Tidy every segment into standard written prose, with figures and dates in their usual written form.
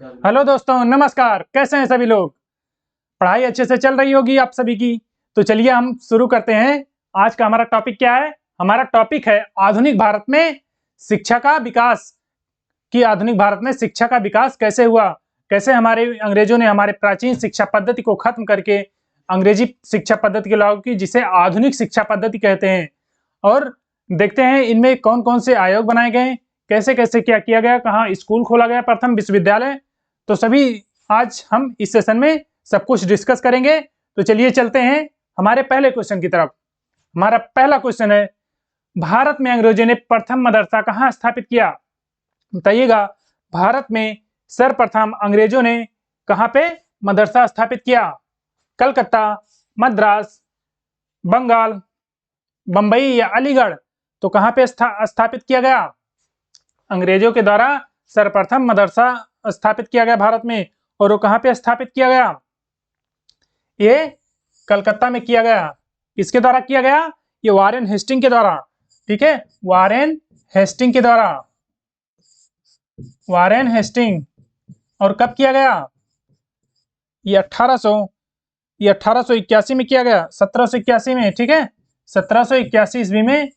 Hello दोस्तों, नमस्कार। कैसे हैं सभी लोग? पढ़ाई अच्छे से चल रही होगी आप सभी की। तो चलिए हम शुरू करते हैं। आज का हमारा टॉपिक क्या है? हमारा टॉपिक है आधुनिक भारत में शिक्षा का विकास। कि आधुनिक भारत में शिक्षा का विकास कैसे हुआ, कैसे हमारे अंग्रेजों ने हमारे प्राचीन शिक्षा पद्धति को खत्म करके अंग्रेजी शिक्षा पद्धति को लागू की, जिसे आधुनिक शिक्षा पद्धति कहते हैं। और देखते हैं इनमें कौन कौन से आयोग बनाए गए, कैसे कैसे क्या किया गया, कहाँ स्कूल खोला गया, प्रथम विश्वविद्यालय। तो सभी आज हम इस सेशन में सब कुछ डिस्कस करेंगे। तो चलिए चलते हैं हमारे पहले क्वेश्चन की तरफ। हमारा पहला क्वेश्चन है, भारत में अंग्रेजों ने प्रथम मदरसा कहाँ स्थापित किया? बताइएगा। भारत में सर्वप्रथम अंग्रेजों ने कहाँ पे मदरसा स्थापित किया? कलकत्ता, मद्रास, बंगाल, बंबई या अलीगढ़? तो कहाँ पे स्थापित किया गया? अंग्रेजों के द्वारा सर्वप्रथम मदरसा स्थापित किया गया भारत में। और वो कहाँ पे स्थापित किया गया? ये कलकत्ता में किया गया। किसके द्वारा किया गया? ये वारेन हेस्टिंग के द्वारा। ठीक है, वारेन हेस्टिंग के द्वारा। Warren Hasting. और कब किया गया? ये 1881 में किया गया, 1781 में। ठीक है, 1781 ईस्वी में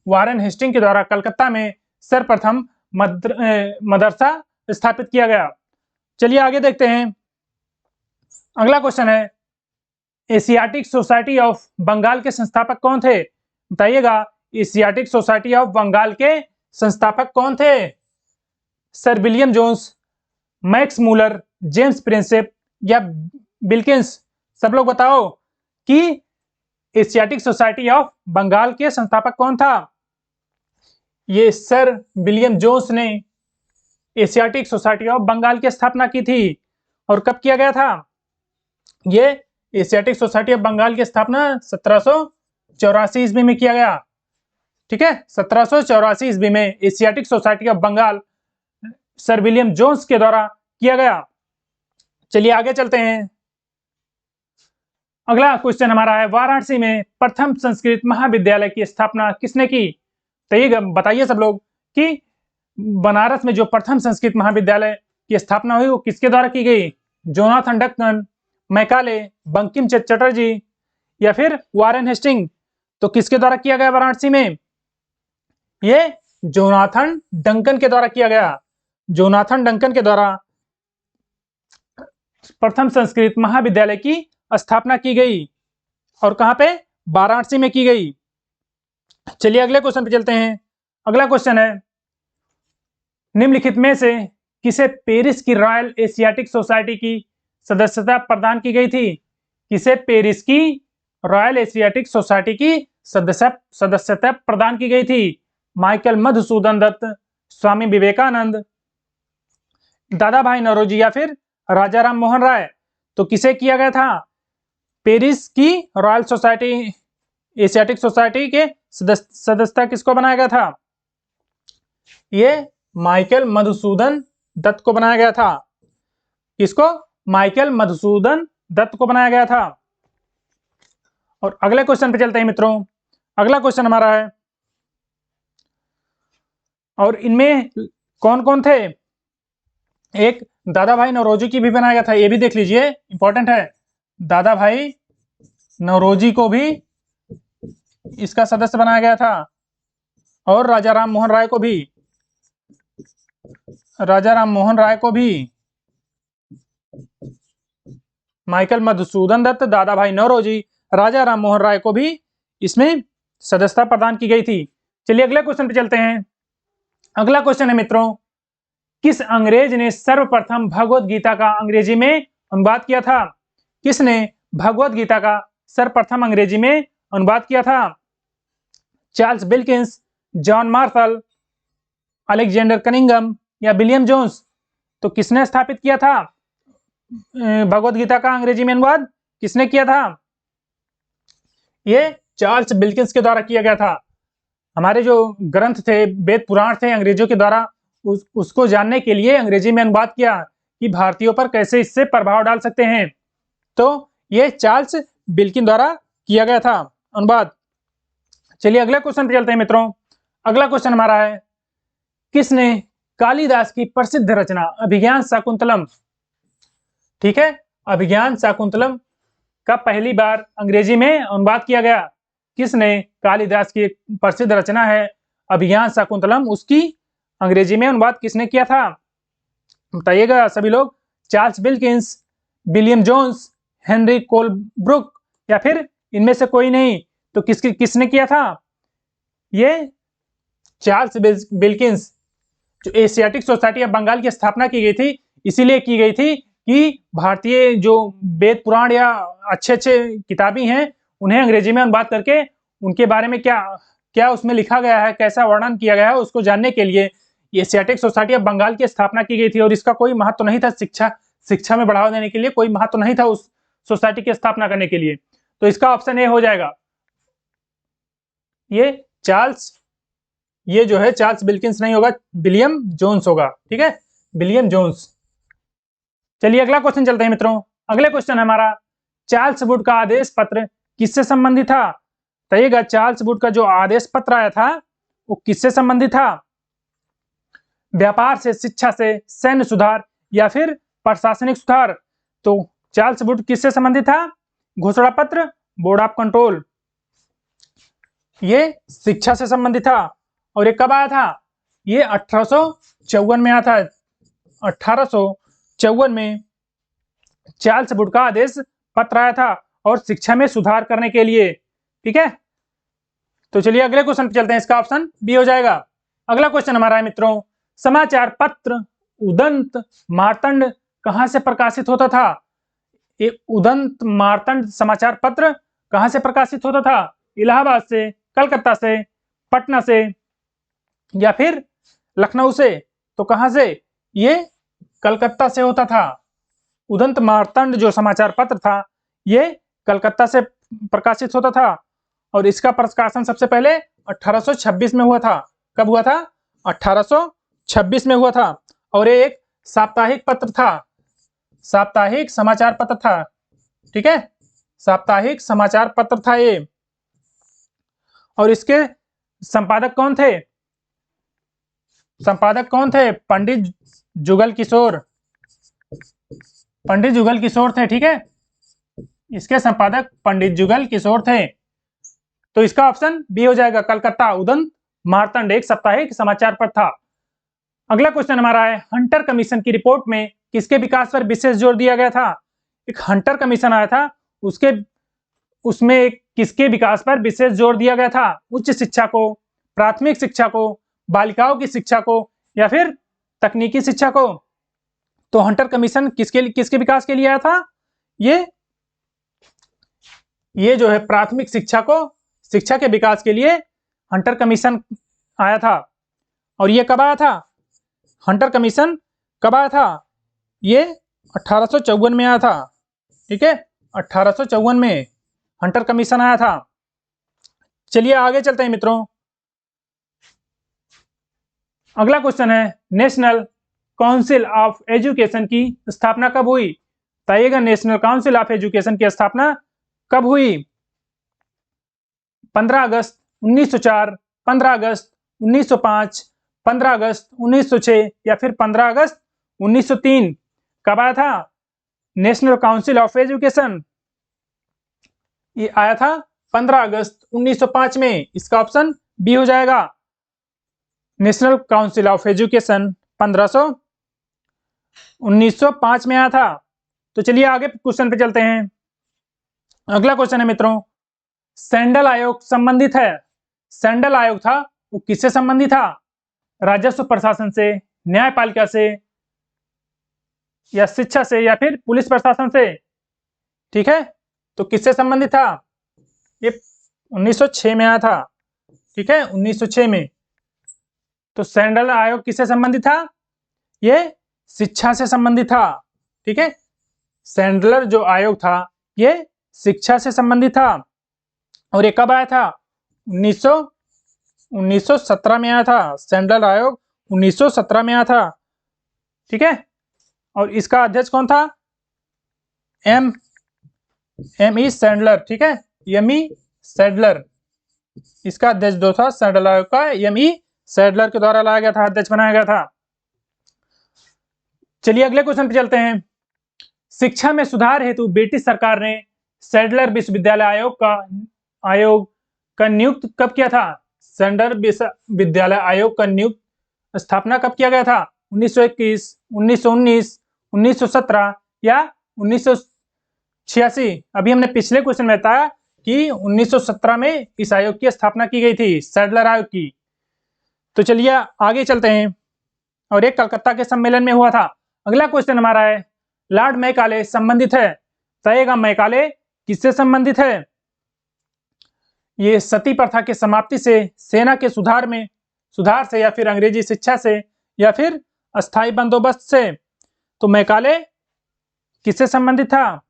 वारेन हेस्टिंग के द्वारा कलकत्ता में सर्वप्रथम मदरसा स्थापित किया गया। चलिए आगे देखते हैं। अगला क्वेश्चन है, एशियाटिक सोसाइटी ऑफ बंगाल के संस्थापक कौन थे? बताइएगा। एशियाटिक सोसाइटी ऑफ बंगाल के संस्थापक कौन थे? Sir William Jones, Max Muller, James Prinsep या बिल्किंस? सब लोग बताओ कि एशियाटिक सोसाइटी ऑफ बंगाल के संस्थापक कौन था? ये सर विलियम जोन्स ने एशियाटिक सोसाइटी ऑफ बंगाल की स्थापना की थी। और कब किया गया था? ये एशियाटिक सोसाइटी ऑफ बंगाल की स्थापना 1784 ईस्वी में किया गया। ठीक है, 1784 ईस्वी में Asiatic Society of Bengal sir William Jones के द्वारा किया गया। चलिए आगे चलते हैं। अगला क्वेश्चन हमारा है, वाराणसी में प्रथम संस्कृत महाविद्यालय की स्थापना किसने की? तो ये बताइए सब लोग कि बनारस में जो प्रथम संस्कृत महाविद्यालय की स्थापना हुई वो किसके द्वारा की गई? Jonathan Duncan, Macaulay, Bankim Chandra Chatterjee या फिर वारेन हेस्टिंग? तो किसके द्वारा किया गया वाराणसी में? ये जोनाथन डंकन के द्वारा किया गया। जोनाथन डंकन के द्वारा प्रथम संस्कृत महाविद्यालय की स्थापना की गई। और कहां पे? वाराणसी में की गई। चलिए अगले क्वेश्चन पे चलते हैं। अगला क्वेश्चन है, निम्नलिखित में से किसे पेरिस की रॉयल एशियाटिक सोसाइटी की सदस्यता प्रदान की गई थी? किसे पेरिस की रॉयल एशियाटिक सोसाइटी की सदस्यता प्रदान की गई थी? माइकल मधुसूदन दत्त, स्वामी विवेकानंद, दादा भाई नौरोजी या फिर राजा राम मोहन राय? तो किसे किया गया था? पेरिस की रॉयल सोसाइटी एशियाटिक सोसाइटी के सदस्यता किसको बनाया गया था? ये माइकल मधुसूदन दत्त को बनाया गया था। किसको? माइकल मधुसूदन दत्त को बनाया गया था। और अगले क्वेश्चन पे चलते हैं मित्रों। अगला क्वेश्चन हमारा है, और इनमें कौन कौन थे? एक दादा भाई नौरोजी की भी बनाया गया था, ये भी देख लीजिए, इंपॉर्टेंट है। दादा भाई नौरोजी को भी इसका सदस्य बनाया गया था। और राजा राम मोहन राय को भी, राजा राम मोहन राय को भी, माइकल मधुसूदन दत्त, दादा भाई नौरोजी, राजा राम मोहन राय को भी इसमें सदस्यता प्रदान की गई थी। चलिए अगले क्वेश्चन पे चलते हैं। अगला क्वेश्चन है मित्रों, किस अंग्रेज ने सर्वप्रथम भगवत गीता का अंग्रेजी में अनुवाद किया था? किसने भगवत गीता का सर्वप्रथम अंग्रेजी में अनुवाद किया था? Charles Wilkins, John Marshall, Alexander Cunningham या विलियम जोन्स? तो किसने स्थापित किया था भगवत गीता का अंग्रेजी में अनुवाद? किसने किया था? ये चार्ल्स विल्किंस के द्वारा किया गया था। हमारे जो ग्रंथ थे, वेद पुराण थे, अंग्रेजों के द्वारा उसको जानने के लिए अंग्रेजी में अनुवाद किया कि भारतीयों पर कैसे इससे प्रभाव डाल सकते हैं। तो ये चार्ल्स विल्किन द्वारा किया गया था अनुवाद। चलिए अगले क्वेश्चन पे चलते हैं मित्रों। अगला क्वेश्चन हमारा है, किसने कालिदास की प्रसिद्ध रचना अभिज्ञान शाकुंतलम, ठीक है, अभिज्ञान शाकुंतलम का पहली बार अंग्रेजी में अनुवाद किया गया। किसने? कालिदास की एक प्रसिद्ध रचना है अभिज्ञान शाकुंतलम, उसकी अंग्रेजी में अनुवाद किसने किया था? बताइएगा सभी लोग। Charles Wilkins, William Jones, Henry Colebrooke, या फिर इनमें से कोई नहीं? तो किसने किया था? ये चार्ल्स विल्किंस। जो एशियाटिक सोसाइटी ऑफ बंगाल की स्थापना की गई थी, इसीलिए की गई थी कि भारतीय जो वेद पुराण या अच्छे किताबें हैं उन्हें अंग्रेजी में अनुवाद करके उनके बारे में क्या क्या उसमें लिखा गया है, कैसा वर्णन किया गया है, उसको जानने के लिए एशियाटिक सोसाइटी ऑफ बंगाल की स्थापना की गई थी। और इसका कोई महत्व नहीं था, शिक्षा में बढ़ावा देने के लिए कोई महत्व नहीं था उस सोसाइटी की स्थापना करने के लिए। तो इसका ऑप्शन ए हो जाएगा, ये जो है चार्ल्स विल्किंस नहीं होगा, विलियम जोन्स होगा, ठीक है, विलियम जोन्स। चलिए अगला क्वेश्चन चलते हैं मित्रों। अगले क्वेश्चन हमारा, चार्ल्स वुड का आदेश पत्र किससे संबंधित था? बताइएगा, चार्ल्स वुड का जो आदेश पत्र आया था वो किससे संबंधित था? व्यापार से, शिक्षा से, सैन्य सुधार, या फिर प्रशासनिक सुधार? तो चार्ल्स वुड किससे संबंधित था? घोषणा पत्र, बोर्ड ऑफ कंट्रोल, ये शिक्षा से संबंधित था। और ये कब आया था? ये 1854 में आया था। 1854 में चार्ल्स वुड का आदेश पत्र आया था और शिक्षा में सुधार करने के लिए, ठीक है। तो चलिए अगले क्वेश्चन पे चलते हैं, इसका ऑप्शन बी हो जाएगा। अगला क्वेश्चन हमारा है मित्रों, समाचार पत्र उदंत मार्तंड कहां से प्रकाशित होता था? ये उदंत मार्तंड समाचार पत्र कहां से प्रकाशित होता था? इलाहाबाद से, कलकत्ता से, पटना से, या फिर लखनऊ से? तो कहां से? ये कलकत्ता से होता था। उदंत मार्तंड जो समाचार पत्र था ये कलकत्ता से प्रकाशित होता था और इसका प्रकाशन सबसे पहले 1826 में हुआ था। कब हुआ था? 1826 में हुआ था। और ये एक साप्ताहिक पत्र था, साप्ताहिक समाचार पत्र था, ठीक है, साप्ताहिक समाचार पत्र था ये। और इसके संपादक कौन थे? संपादक कौन थे? पंडित जुगल किशोर, पंडित जुगल किशोर थे, ठीक है, इसके संपादक पंडित जुगल किशोर थे। तो इसका ऑप्शन बी हो जाएगा, कलकत्ता उदंत मार्तंड एक साप्ताहिक समाचार पत्र था। अगला क्वेश्चन हमारा है, हंटर कमीशन की रिपोर्ट में किसके विकास पर विशेष जोर दिया गया था? एक हंटर कमीशन आया था, उसमें किसके विकास पर विशेष जोर दिया गया था? उच्च शिक्षा को, प्राथमिक शिक्षा को, बालिकाओं की शिक्षा को, या फिर तकनीकी शिक्षा को? तो हंटर कमीशन किसके विकास के लिए आया था? ये जो है प्राथमिक शिक्षा को, शिक्षा के विकास के लिए हंटर कमीशन आया था। और ये कब आया था? हंटर कमीशन कब आया था? ये 1854 में आया था, ठीक है, 1854 में हंटर कमीशन आया था। चलिए आगे चलते हैं मित्रों। अगला क्वेश्चन है, नेशनल काउंसिल ऑफ एजुकेशन की स्थापना कब हुई? बताइएगा, नेशनल काउंसिल ऑफ एजुकेशन की स्थापना कब हुई? 15 अगस्त 1904, 15 अगस्त 1905, 15 अगस्त 1906, या फिर 15 अगस्त 1903? कब आया था नेशनल काउंसिल ऑफ एजुकेशन? ये आया था 15 अगस्त 1905 में। इसका ऑप्शन बी हो जाएगा, नेशनल काउंसिल ऑफ एजुकेशन 1905 में आया था। तो चलिए आगे क्वेश्चन पे चलते हैं। अगला क्वेश्चन है मित्रों, सैंडल आयोग संबंधित है, सैंडल आयोग था वो किससे संबंधित था? राजस्व प्रशासन से, न्यायपालिका से, या शिक्षा से, या फिर पुलिस प्रशासन से? ठीक है, तो किससे संबंधित था? ये 1906 में आया था, ठीक है, 1906 में। तो सैंडल आयोग किससे संबंधित था? ये शिक्षा से संबंधित था, ठीक है, सैंडलर जो आयोग था ये शिक्षा से संबंधित था। और ये कब आया था? 1917 में आया था, सैंडल आयोग 1917 में आया था, ठीक है। और इसका अध्यक्ष कौन था? एम ई सैंडलर, ठीक है, एम ई सैडलर, इसका अध्यक्ष जो था सैंडल आयोग का एम ई सैडलर के द्वारा लाया गया था, अध्यक्ष बनाया गया था। चलिए अगले क्वेश्चन पे चलते हैं। शिक्षा में सुधार हेतु ब्रिटिश सरकार ने सैडलर विश्वविद्यालय आयोग का नियुक्त कब किया था? सैडलर विश्वविद्यालय आयोग का नियुक्त स्थापना कब किया गया था? 1921, 1919, 1917 या 1986? अभी हमने पिछले क्वेश्चन में बताया कि 1917 में इस आयोग की स्थापना की गई थी, सैडलर आयोग की। तो चलिए आगे चलते हैं। और एक कलकत्ता के सम्मेलन में हुआ था। अगला क्वेश्चन हमारा है, लॉर्ड मैकाले संबंधित है। बताइएगा मैकाले किससे संबंधित है? ये सती प्रथा के समाप्ति से, सेना के सुधार से, या फिर अंग्रेजी शिक्षा से, या फिर अस्थायी बंदोबस्त से। तो मैकाले किससे संबंधित था?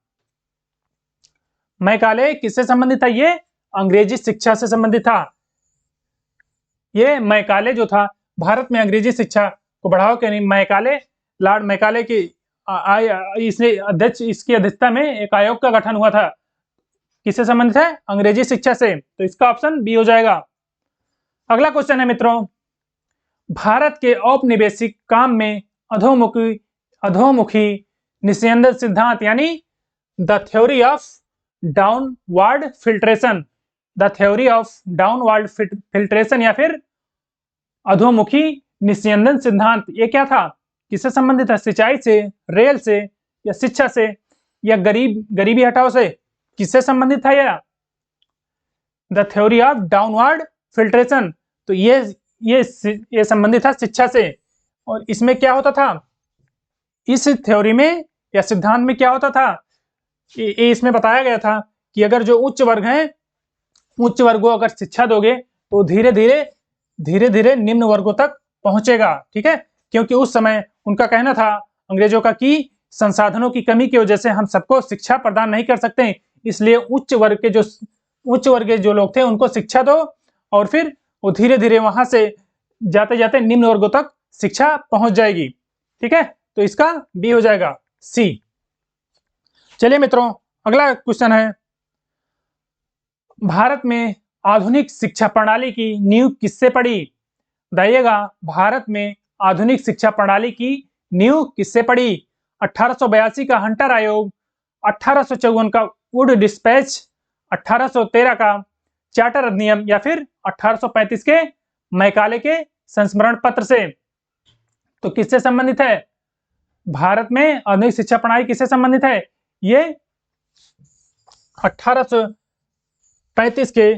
मैकाले किससे संबंधित था? ये अंग्रेजी शिक्षा से संबंधित था। ये मैकाले जो था भारत में अंग्रेजी शिक्षा को बढ़ावा के लिए मैकाले, लॉर्ड मैकाले की इसकी अध्यक्षता में एक आयोग का गठन हुआ था। किससे संबंधित है? अंग्रेजी शिक्षा से। तो इसका ऑप्शन बी हो जाएगा। अगला क्वेश्चन है मित्रों, भारत के औपनिवेशिक काम में अधोमुखी निस्यंदन सिद्धांत यानी the theory of downward filtration, the theory of downward filtration या फिर अधोमुखी निस्यंदन सिद्धांत, ये क्या था? किससे संबंधित है? सिंचाई से, रेल से, या शिक्षा से, या गरीबी हटाओ से? किससे संबंधित था यह? The theory of downward filtration. तो ये संबंधित था शिक्षा से। और इसमें क्या होता था? इस थ्योरी में या सिद्धांत में क्या होता था? इसमें बताया गया था कि अगर जो उच्च वर्ग हैं, उच्च वर्गों अगर शिक्षा दोगे तो धीरे धीरे निम्न वर्गों तक पहुंचेगा। ठीक है, क्योंकि उस समय उनका कहना था अंग्रेजों का कि संसाधनों की कमी की वजह से हम सबको शिक्षा प्रदान नहीं कर सकते, इसलिए उच्च वर्ग के जो लोग थे उनको शिक्षा दो, और फिर वो धीरे धीरे वहां से जाते जाते निम्न वर्गों तक शिक्षा पहुंच जाएगी। ठीक है, तो इसका बी हो जाएगा, सी। चलिए मित्रों अगला क्वेश्चन है, भारत में आधुनिक शिक्षा प्रणाली की नींव किससे पड़ी? बताइएगा, भारत में आधुनिक शिक्षा प्रणाली की नींव किससे पड़ी? 1882 का हंटर आयोग, 1854 का वुड डिस्पैच, 1813 का चार्टर अधिनियम, या फिर 1835 के मैकाले के संस्मरण पत्र से? तो किससे संबंधित है? भारत में आधुनिक शिक्षा प्रणाली किससे संबंधित है? ये 1835 के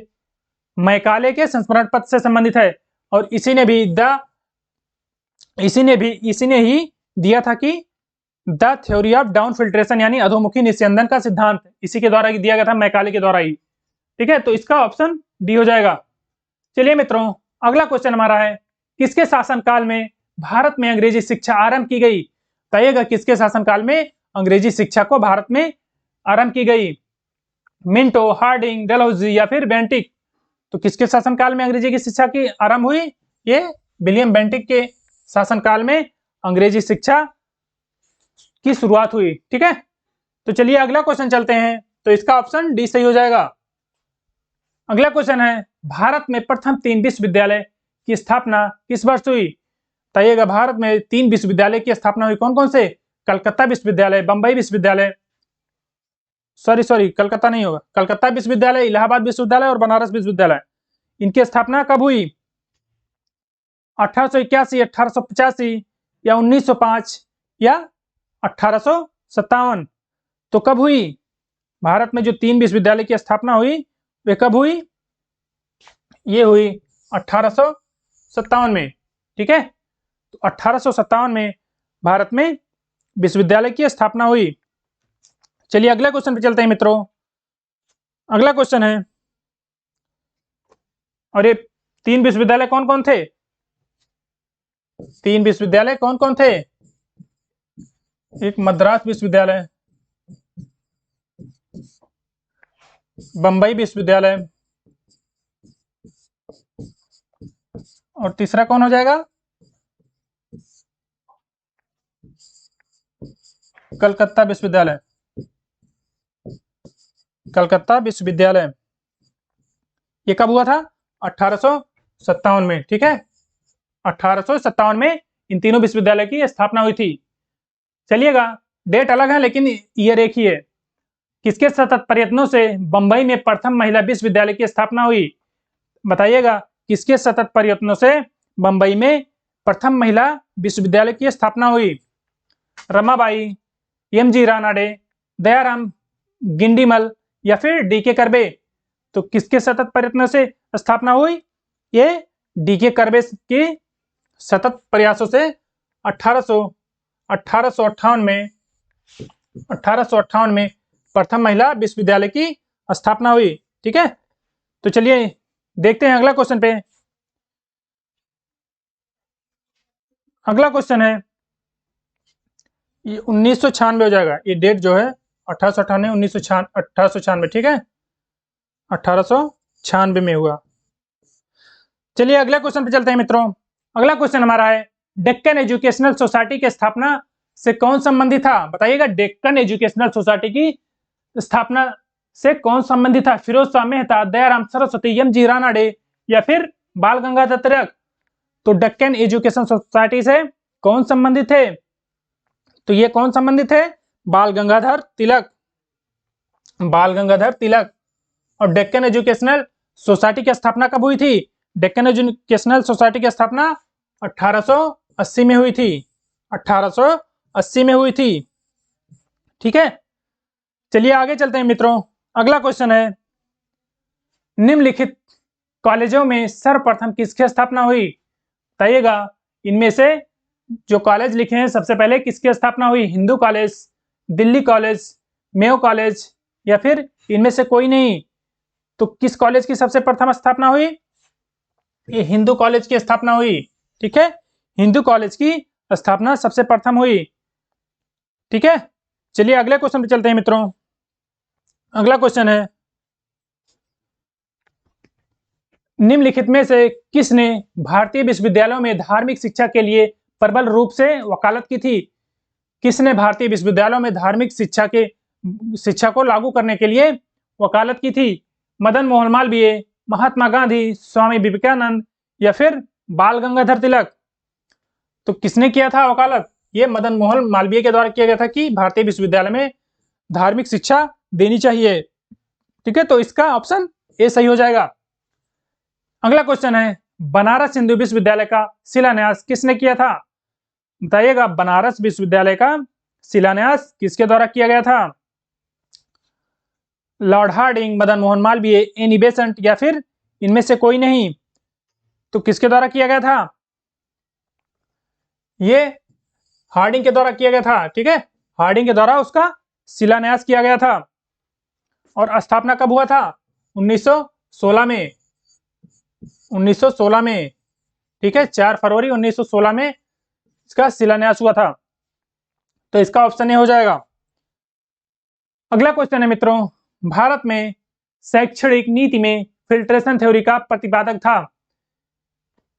मैकाले के संस्मरण पत्र से संबंधित है। और इसी ने ही दिया था कि the theory of down filtration यानी अधोमुखी निस्यंदन का सिद्धांत इसी के द्वारा दिया गया था, मैकाले के द्वारा ही। ठीक है, तो इसका ऑप्शन डी हो जाएगा। चलिए मित्रों अगला क्वेश्चन हमारा है, किसके शासनकाल में भारत में अंग्रेजी शिक्षा आरंभ की गई? बताइएगा, किसके शासनकाल में अंग्रेजी शिक्षा को भारत में आरंभ की गई? मिंटो, हार्डिंग, डलहौजी, या फिर बेंटिक? तो किसके शासनकाल में अंग्रेजी की शिक्षा की आरंभ हुई? ये विलियम बेंटिक के शासनकाल में अंग्रेजी शिक्षा की शुरुआत हुई। ठीक है, तो चलिए अगला क्वेश्चन चलते हैं। तो इसका ऑप्शन डी सही हो जाएगा। अगला क्वेश्चन है, भारत में प्रथम 3 विश्वविद्यालय की स्थापना किस वर्ष हुई? बताइएगा, भारत में 3 विश्वविद्यालय की स्थापना हुई, कौन कौन से? कलकत्ता विश्वविद्यालय, बंबई विश्वविद्यालय, कलकत्ता नहीं होगा, कलकत्ता विश्वविद्यालय, इलाहाबाद विश्वविद्यालय और बनारस विश्वविद्यालय। इनकी स्थापना कब हुई? 1881, 1885, या 1905, या 1857? तो कब हुई? भारत में जो 3 विश्वविद्यालय की स्थापना हुई वे कब हुई? ये हुई 1857 में। ठीक है, तो 1857 में भारत में विश्वविद्यालय की स्थापना हुई। चलिए अगले क्वेश्चन पे चलते हैं मित्रों। अगला क्वेश्चन है, और ये 3 विश्वविद्यालय कौन कौन थे? 3 विश्वविद्यालय कौन कौन थे? एक मद्रास विश्वविद्यालय, बंबई विश्वविद्यालय, और तीसरा कौन हो जाएगा? कलकत्ता विश्वविद्यालय। कलकत्ता विश्वविद्यालय ये कब हुआ था? 1857 में। ठीक है, 1857 में इन तीनों विश्वविद्यालय की स्थापना हुई थी। चलिएगा, डेट अलग है लेकिन ईयर एक ही है। किसके सतत प्रयत्नों से बंबई में प्रथम महिला विश्वविद्यालय की स्थापना हुई? बताइएगा, किसके सतत प्रयत्नों से बंबई में प्रथम महिला विश्वविद्यालय की स्थापना हुई? रमाबाई, एम.जी. रानाडे, दयाराम गिंडीमल या फिर डी.के. कर्बे? तो किसके सतत प्रयत्नों से स्थापना हुई? ये डी.के. कर्बे के सतत प्रयासों से 1858 में प्रथम महिला विश्वविद्यालय की स्थापना हुई। ठीक है, तो चलिए देखते हैं अगला क्वेश्चन पे। अगला क्वेश्चन है, ये 1996 हो जाएगा, ये डेट जो है 1898 1896, ठीक है, 1896 में हुआ। चलिए अगले क्वेश्चन पे चलते हैं मित्रों। अगला क्वेश्चन हमारा है, डेक्कन एजुकेशनल सोसाइटी की स्थापना से कौन संबंधित था? बताइएगा, डेक्कन एजुकेशनल सोसाइटी की स्थापना से कौन संबंधित था? फिरोज शाह मेहता, दयाराम सरस्वती, एम.जी. रानाडे या फिर बाल गंगाधर तिलक? तो डेक्कन एजुकेशन सोसाइटी से कौन संबंधित थे? तो ये कौन संबंधित है? बाल गंगाधर तिलक, बाल गंगाधर तिलक। और डेक्कन एजुकेशनल सोसाइटी की स्थापना कब हुई थी? डेक्कन एजुकेशनल सोसाइटी की स्थापना 1880 में हुई थी, 1880 में हुई थी। ठीक है, चलिए आगे चलते हैं मित्रों। अगला क्वेश्चन है, निम्नलिखित कॉलेजों में सर्वप्रथम किसकी स्थापना हुई? बताइएगा, इनमें से जो कॉलेज लिखे हैं सबसे पहले किसकी स्थापना हुई? Hindu college, Delhi college, Mayo college या फिर इनमें से कोई नहीं? तो किस कॉलेज की सबसे प्रथम स्थापना हुई? ये हिंदू कॉलेज की स्थापना हुई। ठीक है, हिंदू कॉलेज की स्थापना सबसे प्रथम हुई। ठीक है, चलिए अगले क्वेश्चन पे चलते हैं मित्रों। अगला क्वेश्चन है, निम्नलिखित में से किसने भारतीय विश्वविद्यालयों में धार्मिक शिक्षा के लिए प्रबल रूप से वकालत की थी? किसने भारतीय विश्वविद्यालयों में धार्मिक शिक्षा को लागू करने के लिए वकालत की थी? मदन मोहन मालवीय, महात्मा गांधी, स्वामी विवेकानंद या फिर बाल गंगाधर तिलक? तो किसने किया था वकालत? ये मदन मोहन मालवीय के द्वारा किया गया था कि भारतीय विश्वविद्यालय में धार्मिक शिक्षा देनी चाहिए। ठीक है, तो इसका ऑप्शन ए सही हो जाएगा। अगला क्वेश्चन है, बनारस हिंदू विश्वविद्यालय का शिलान्यास किसने किया था? बताइएगा, बनारस विश्वविद्यालय का शिलान्यास किसके द्वारा किया गया था? Lord Hardinge, Madan Mohan Malviya, Annie Besant या फिर इनमें से कोई नहीं? तो किसके द्वारा किया गया था? ये हार्डिंग के द्वारा किया गया था। ठीक है, हार्डिंग के द्वारा उसका शिलान्यास किया गया था। और स्थापना कब हुआ था? 1916 में, 1916 में। ठीक है, 4 फरवरी 1916 में इसका शिलान्यास हुआ था। तो इसका ऑप्शन ए हो जाएगा। अगला क्वेश्चन है मित्रों, भारत में शैक्षणिक नीति में फिल्ट्रेशन थ्योरी का प्रतिपादक था?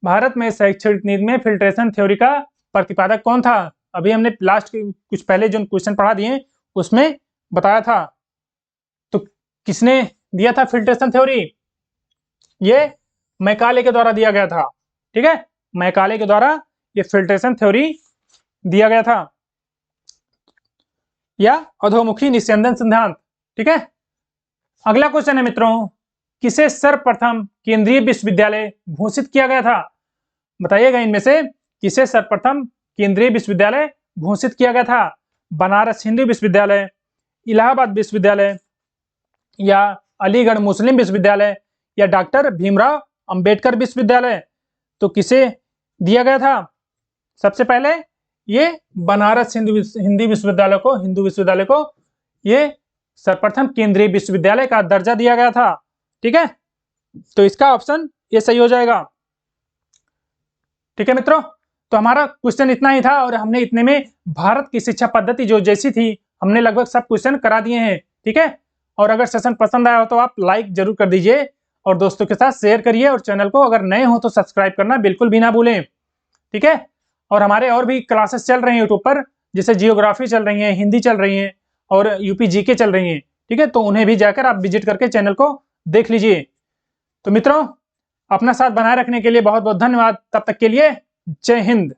भारत में शैक्षणिक नीति में फिल्ट्रेशन थ्योरी का प्रतिपादक कौन था? अभी हमने लास्ट कुछ पहले जो क्वेश्चन पढ़ा दिए उसमें बताया था। तो किसने दिया था फिल्ट्रेशन थ्योरी? ये मैकाले के द्वारा दिया गया था। ठीक है, मैकाले के द्वारा ये फिल्ट्रेशन थ्योरी दिया गया था, या अधोमुखी निस्यंदन सिद्धांत। ठीक है, अगला क्वेश्चन है मित्रों, किसे सर्वप्रथम केंद्रीय विश्वविद्यालय घोषित किया गया था? बताइएगा, इनमें से किसे सर्वप्रथम केंद्रीय विश्वविद्यालय घोषित किया गया था? बनारस हिंदू विश्वविद्यालय, इलाहाबाद विश्वविद्यालय या अलीगढ़ मुस्लिम विश्वविद्यालय या डॉक्टर भीमराव अंबेडकर विश्वविद्यालय? तो किसे दिया गया था? सबसे पहले ये बनारस हिंदू विश्वविद्यालय को ये सर्वप्रथम केंद्रीय विश्वविद्यालय का दर्जा दिया गया था। ठीक है, तो इसका ऑप्शन ये सही हो जाएगा। ठीक है मित्रों, तो हमारा क्वेश्चन इतना ही था और हमने इतने में भारत की शिक्षा पद्धति जो जैसी थी हमने लगभग सब क्वेश्चन करा दिए हैं। ठीक है, और अगर सेशन पसंद आया हो तो आप लाइक जरूर कर दीजिए और दोस्तों के साथ शेयर करिए, और चैनल को अगर नए हो तो सब्सक्राइब करना बिल्कुल भी ना भूलें। ठीक है, और हमारे और भी क्लासेस चल रहे हैं यूट्यूब पर, जैसे जियोग्राफी चल रही है, हिंदी चल रही है और यूपी जीके चल रही है। ठीक है, तो उन्हें भी जाकर आप विजिट करके चैनल को देख लीजिए। तो मित्रों, अपना साथ बनाए रखने के लिए बहुत बहुत धन्यवाद। तब तक के लिए जय हिंद।